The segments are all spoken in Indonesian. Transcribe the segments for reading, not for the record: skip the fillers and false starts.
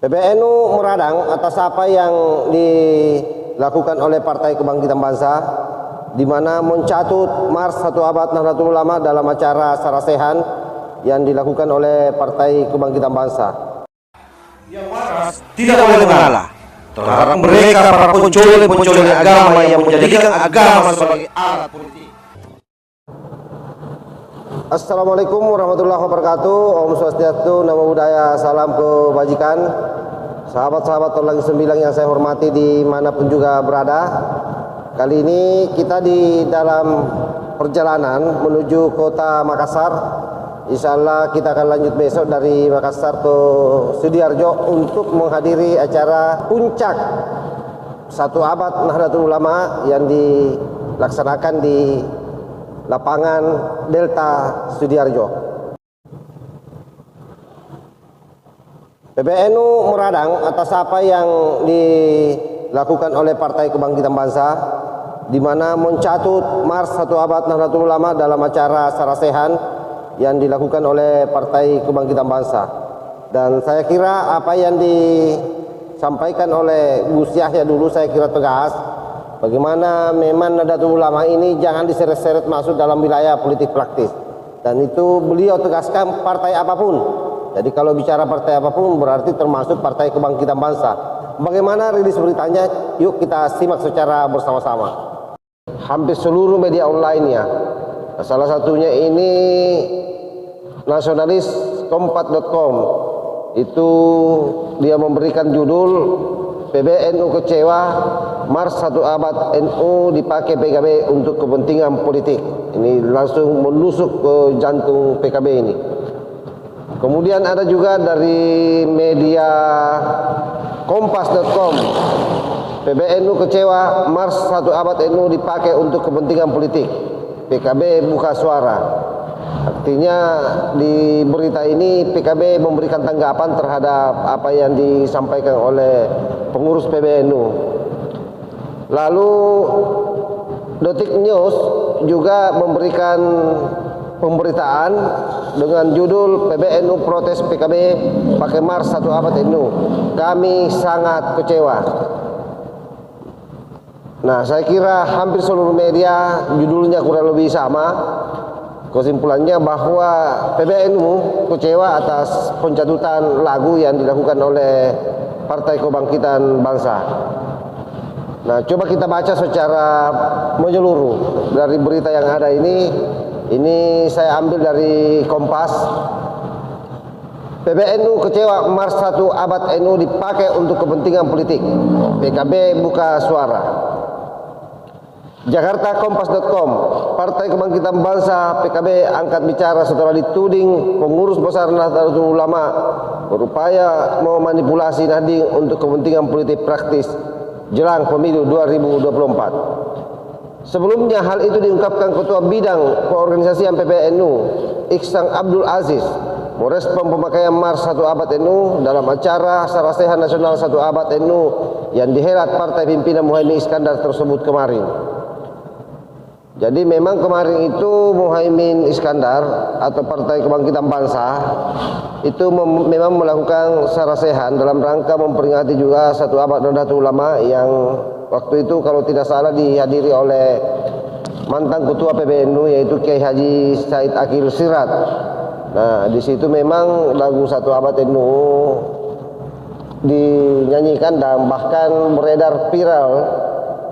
PBNU meradang atas apa yang dilakukan oleh Partai Kebangkitan Bangsa, di mana mencatut Mars 1 Abad Nahdlatul Ulama dalam acara sarasehan yang dilakukan oleh Partai Kebangkitan Bangsa. Yang waras tidak boleh mengalah terhadap mereka para pencuri agama yang menjadikan agama sebagai alat politik. Assalamualaikum warahmatullahi wabarakatuh. Om Swastiastu, Namo Buddhaya, salam kebajikan. Sahabat-sahabat Online 9 yang saya hormati dimanapun juga berada. Kali ini kita di dalam perjalanan menuju kota Makassar. Insya Allah kita akan lanjut besok dari Makassar ke Sidoarjo untuk menghadiri acara puncak 1 Abad Nahdlatul Ulama yang dilaksanakan di lapangan Delta Sidoarjo. PBNU meradang atas apa yang dilakukan oleh Partai Kebangkitan Bangsa, di mana mencatut Mars 1 Abad Nahdlatul Ulama dalam acara sarasehan yang dilakukan oleh Partai Kebangkitan Bangsa. Dan saya kira apa yang disampaikan oleh Gus Yahya dulu saya kira tegas. Bagaimana memang Nahdlatul Ulama ini jangan diseret-seret masuk dalam wilayah politik praktis. Dan itu beliau tegaskan partai apapun. Jadi kalau bicara partai apapun berarti termasuk Partai Kebangkitan Bangsa. Bagaimana rilis beritanya? Yuk kita simak secara bersama-sama. Hampir seluruh media online-nya. Nah, salah satunya ini nasionalis kompas.com. Itu dia memberikan judul PBNU kecewa, Mars 1 Abad NU dipakai PKB untuk kepentingan politik. Ini langsung menusuk ke jantung PKB ini. Kemudian ada juga dari media kompas.com, PBNU kecewa, Mars 1 Abad NU dipakai untuk kepentingan politik, PKB buka suara. Artinya di berita ini PKB memberikan tanggapan terhadap apa yang disampaikan oleh pengurus PBNU. Lalu Detik News juga memberikan pemberitaan dengan judul PBNU protes PKB pakai Mars 1 Abad NU. Kami sangat kecewa. Nah, saya kira hampir seluruh media judulnya kurang lebih sama. Kesimpulannya bahwa PBNU kecewa atas pencatutan lagu yang dilakukan oleh Partai Kebangkitan Bangsa. Nah, coba kita baca secara menyeluruh dari berita yang ada ini. Ini saya ambil dari Kompas. PBNU kecewa, Mars 1 Abad NU dipakai untuk kepentingan politik, PKB buka suara. Jakarta Kompas.com, Partai Kebangkitan Bangsa PKB angkat bicara setelah dituding pengurus besar Nahdlatul Ulama berupaya memanipulasi Nahdien untuk kepentingan politik praktis jelang pemilu 2024. Sebelumnya hal itu diungkapkan Ketua Bidang Keorganisasian PBNU Iksan Abdul Aziz merespon pemakaian Mars 1 Abad NU dalam acara sarasehan nasional 1 Abad NU yang dihelat Partai Pimpinan Muhaimin Iskandar tersebut kemarin. Jadi memang kemarin itu Muhaimin Iskandar atau Partai Kebangkitan Bangsa itu memang melakukan sarasehan dalam rangka memperingati juga 1 Abad Nahdlatul Ulama yang waktu itu kalau tidak salah dihadiri oleh mantan ketua PBNU yaitu Kiai Haji Said Akil Siraj. Nah, di situ memang lagu 1 Abad NU dinyanyikan dan bahkan beredar viral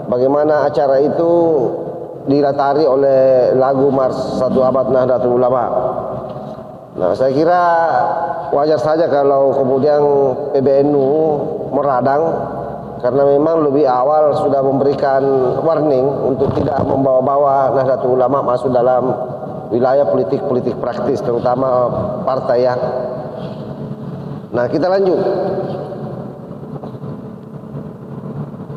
bagaimana acara itu dilatari oleh lagu Mars 1 Abad Nahdlatul Ulama. Nah, saya kira wajar saja kalau kemudian PBNU meradang karena memang lebih awal sudah memberikan warning untuk tidak membawa-bawa Nahdlatul Ulama masuk dalam wilayah politik praktis, terutama partai ya. Nah, kita lanjut.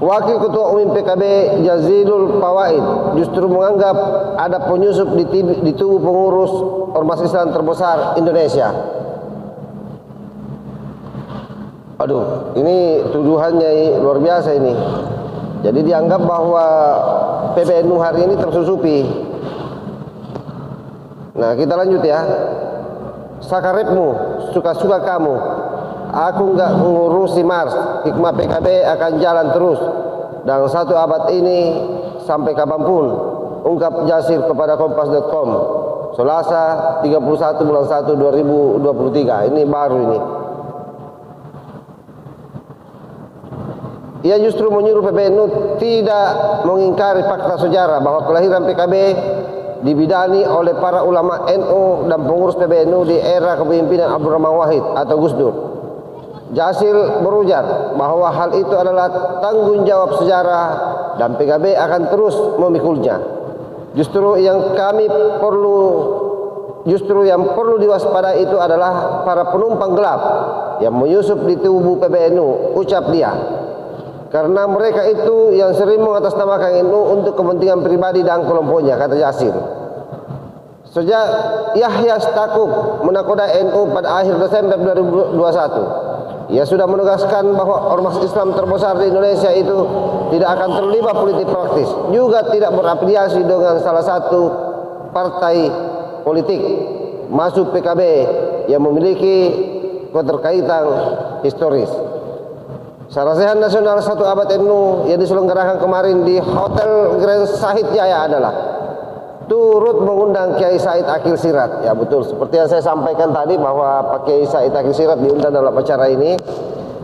Wakil Ketua Umum PKB Jazilul Fawaid justru menganggap ada penyusup di tubuh pengurus ormas Islam terbesar Indonesia. Aduh, ini tuduhannya luar biasa ini. Jadi dianggap bahwa PBNU hari ini tersusupi. Nah, kita lanjut ya. Sakarepmu, suka-suka kamu. aku nggak ngurusi Mars, hikmah PKB akan jalan terus dan 1 abad ini sampai kapanpun, ungkap Jasir kepada Kompas.com Selasa 31 bulan 1 2023. Ini baru ini. Ia justru menyuruh PBNU tidak mengingkari fakta sejarah bahwa kelahiran PKB dibidani oleh para ulama NU dan pengurus PBNU di era kepemimpinan Abdurrahman Wahid atau Gus Dur. Jasir berujar bahwa hal itu adalah tanggung jawab sejarah dan PKB akan terus memikulnya. Justru yang perlu diwaspadai itu adalah para penumpang gelap yang menyusup di tubuh PBNU, ucap dia. Karena mereka itu yang sering mengatasnamakan NU untuk kepentingan pribadi dan kelompoknya, kata Jasir. Sejak Yahya Stakuf menakoda NU pada akhir Desember 2021, ia sudah menegaskan bahwa ormas Islam terbesar di Indonesia itu tidak akan terlibat politik praktis, juga tidak berafiliasi dengan salah satu partai politik, masuk PKB yang memiliki keterkaitan historis. Sarasehan Nasional 1 Abad NU yang diselenggarakan kemarin di Hotel Grand Sahid Jaya adalah turut mengundang Kiai Said Akil Siraj. Ya betul, seperti yang saya sampaikan tadi bahwa Pak Kiai Said Akil Siraj diundang dalam acara ini.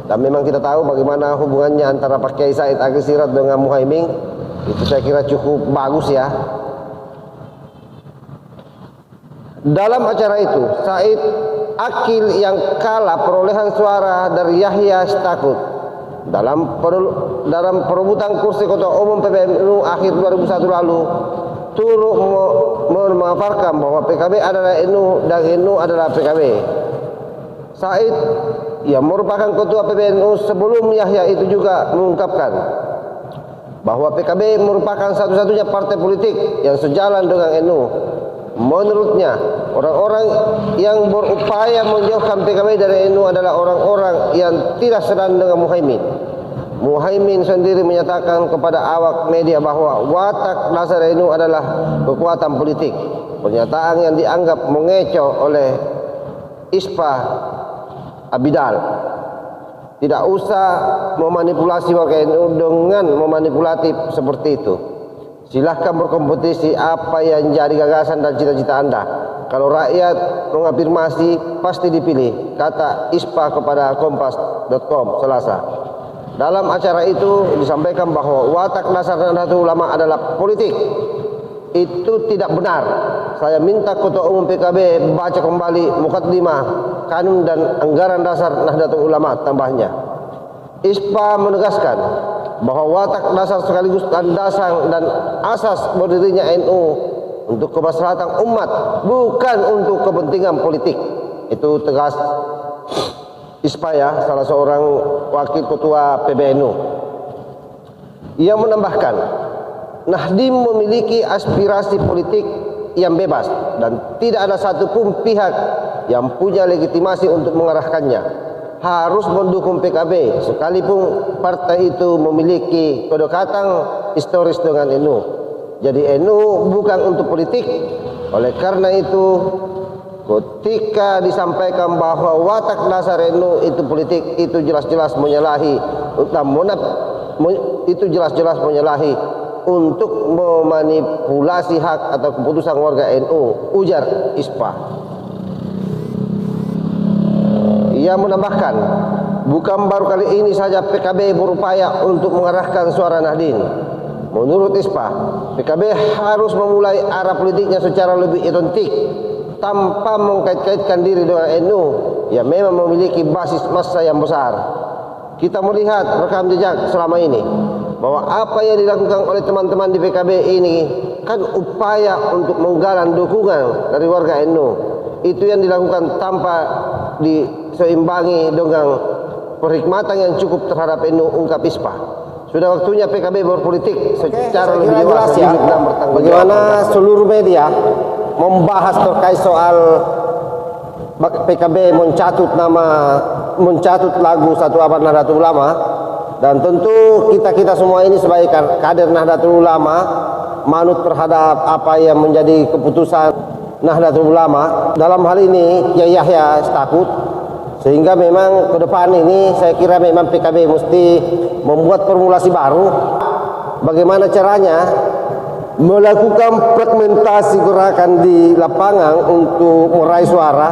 Dan memang kita tahu bagaimana hubungannya antara Pak Kiai Said Akil Siraj dengan Muhaimin. Itu saya kira cukup bagus ya. Dalam acara itu, Said Akil yang kalah perolehan suara dari Yahya Stakuf dalam perebutan kursi Ketua Umum PBNU akhir 2001 lalu turut memaparkan bahwa PKB adalah NU dan NU adalah PKB. Said yang merupakan Ketua PBNU sebelum Yahya itu juga mengungkapkan bahwa PKB merupakan satu-satunya partai politik yang sejalan dengan NU. Menurutnya, orang-orang yang berupaya menjauhkan PKB dari NU adalah orang-orang yang tidak senang dengan Muhaimin. Muhaimin sendiri menyatakan kepada awak media bahwa watak dasar NU adalah kekuatan politik. Pernyataan yang dianggap mengecoh oleh Ispa Abidal. Tidak usah memanipulasi warga NU dengan memanipulatif seperti itu. Silahkan berkompetisi apa yang jadi gagasan dan cita-cita Anda. Kalau rakyat mengafirmasi pasti dipilih, kata Ispa kepada Kompas.com Selasa. Dalam acara itu disampaikan bahwa watak dasar Nahdlatul Ulama adalah politik. Itu tidak benar. Saya minta Ketua Umum PKB baca kembali Muqaddimah, Kanun dan Anggaran Dasar Nahdlatul Ulama, tambahnya. Ispa menegaskan bahwa watak dasar sekaligus landasan dan asas berdirinya NU untuk kemaslahatan umat, bukan untuk kepentingan politik. Itu tegas Ispa ya, salah seorang wakil ketua PBNU. Ia menambahkan, Nahdim memiliki aspirasi politik yang bebas dan tidak ada satupun pihak yang punya legitimasi untuk mengarahkannya. Harus mendukung PKB sekalipun partai itu memiliki kedekatan historis dengan NU. Jadi NU bukan untuk politik. Oleh karena itu, ketika disampaikan bahwa watak dasar NU itu politik, itu jelas-jelas menyalahi untuk memanipulasi hak atau keputusan warga NU, ujar Ispa. Ia menambahkan, bukan baru kali ini saja PKB berupaya untuk mengarahkan suara Nahdien. Menurut Ispa, PKB harus memulai arah politiknya secara lebih otentik tanpa mengkait-kaitkan diri dengan NU yang memang memiliki basis massa yang besar. Kita melihat rekam jejak selama ini bahwa apa yang dilakukan oleh teman-teman di PKB ini kan upaya untuk menggalang dukungan dari warga NU. Itu yang dilakukan tanpa diseimbangi dengan perhikmatan yang cukup terhadap NU, ungkap Ispa. Sudah waktunya PKB berpolitik secara lebih dewasa ya. Bagaimana seluruh media membahas terkait soal PKB mencatut lagu 1 Abad Nahdlatul Ulama, dan tentu kita semua ini sebagai kader Nahdlatul Ulama manut terhadap apa yang menjadi keputusan Nahdlatul Ulama. Dalam hal ini Kiai Yahya Stakuf Sehingga memang ke depan ini saya kira memang PKB mesti membuat formulasi baru. Bagaimana caranya melakukan fragmentasi gerakan di lapangan untuk meraih suara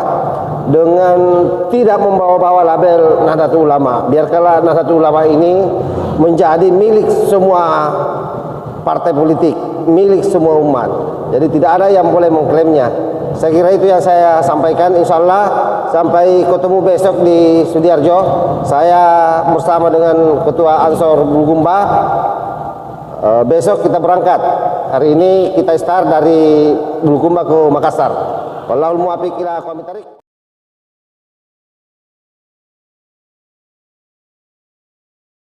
dengan tidak membawa-bawa label Nahdlatul Ulama. Biarkanlah Nahdlatul Ulama ini menjadi milik semua partai politik, milik semua umat. Jadi tidak ada yang boleh mengklaimnya. Saya kira itu yang saya sampaikan. Insya Allah sampai ketemu besok di Sudiharjo. Saya bersama dengan Ketua Ansor Bulukumba. Besok kita berangkat. Hari ini kita start dari Bulukumba ke Makassar. Wallahul muwaffiq ila aqwamit thoriq.